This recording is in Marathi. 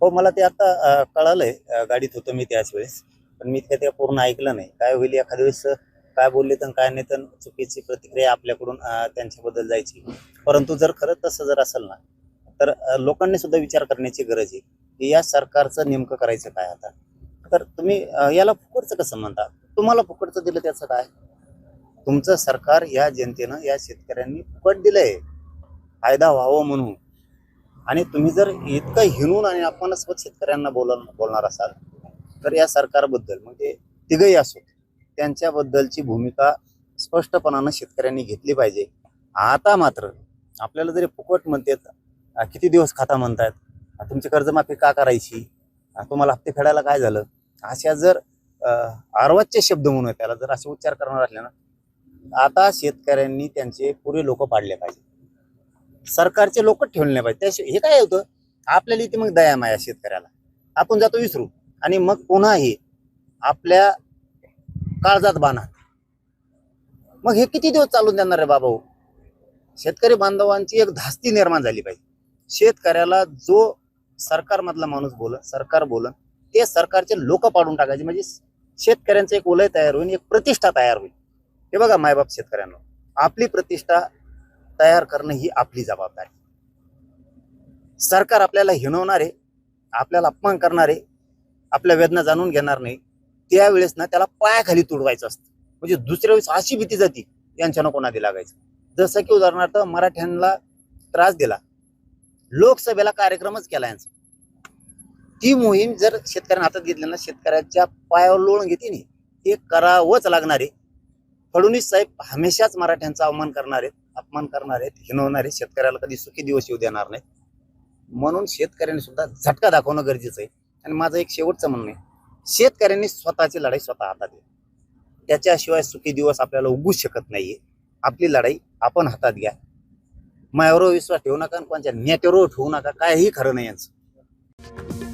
हो, मला ते आता कळालंय. गाडीत होतो मी त्याच वेळेस. पण मी ते पूर्ण ऐकलं नाही. काय होईल एखाद्या वेळेस काय बोलले तर काय नाही तर चुकीची प्रतिक्रिया आपल्याकडून त्यांच्याबद्दल जायची. परंतु जर खरं तसं जर असेल ना, तर लोकांनी सुद्धा विचार करण्याची गरज आहे, की या सरकारचं नेमकं करायचं काय आता? तर तुम्ही याला फुकटचं कसं म्हणता? तुम्हाला फुकटचं दिलं त्याचं काय? तुमचं सरकार या जनतेनं, या शेतकऱ्यांनी फुकट दिलंय, फायदा व्हावं म्हणून. आणि तुम्ही जर इतकं हिणून आणि अपमानास्पद शेतकऱ्यांना बोलणार असाल, तर या सरकारबद्दल म्हणजे तिघही असो, त्यांच्याबद्दलची भूमिका स्पष्टपणानं शेतकऱ्यांनी घेतली पाहिजे. आता मात्र आपल्याला जरी फुकट म्हणतात, किती दिवस खाता म्हणतायत, तुमची कर्जमाफी का करायची, तुम्हाला हप्ते फेडायला काय झालं, अशा जर अर्वाच्य शब्द म्हणून त्याला जर असे उच्चार करणार असले ना, आता शेतकऱ्यांनी त्यांचे पुरे लोक पाडले पाहिजे. सरकारचे लोक ठेवले नाही पाहिजे. त्याशिवाय हे काय होतं, आपल्याला इथे मग दया माया शेतकऱ्याला आपण जातो विसरू आणि मग पुन्हा हे आपल्या काळजात बांधा. मग हे किती दिवस चालून देणार रे बाबा? शेतकरी बांधवांची एक धास्ती निर्माण झाली पाहिजे. शेतकऱ्याला जो सरकारमधला माणूस सरकार बोलन ते सरकारचे लोक पाडून टाकायचे, म्हणजे शेतकऱ्यांचं एक वलय तयार होईल, एक प्रतिष्ठा तयार होईल. हे बघा मायबाप शेतकऱ्यांना, आपली प्रतिष्ठा तयार करणं ही आपली जबाबदारी. सरकार आपल्याला हिणवणार आहे, आपल्याला अपमान करणार आहे, आपल्या वेदना जाणून घेणार नाही, त्यावेळेस ना त्याला पायाखाली तुडवायचं असतं. म्हणजे दुसऱ्या वेळेस अशी भीती जाती यांच्या नको नादी लागायचं. जसं की उदाहरणार्थ मराठ्यांना त्रास दिला, लोकसभेला कार्यक्रमच केला यांचा. ती मोहीम जर शेतकऱ्यांना हातात घेतली ना, शेतकऱ्याच्या पायावर लोळून घेते नाही, हे करावंच लागणार आहे. फडणवीस साहेब हमेशाच मराठ्यांचा अपमान करणार आहेत, हिणवणार आहेत, शेतकऱ्याला कधी सुखी दिवस येऊ देणार नाहीत. म्हणून शेतकऱ्यांनी सुद्धा झटका दाखवणं गरजेचं आहे. आणि माझं एक शेवटचं म्हणणं आहे, शेतकऱ्यांनी स्वतःची लढाई स्वतः हातात घ्या. त्याच्याशिवाय सुखी दिवस आपल्याला उगूच शकत नाहीये. आपली लढाई आपण हातात घ्या. मायावर विश्वास ठेवू नका, कोणत्या नेत्यावर ठेवू नका, काहीही खरं नाही यांचं.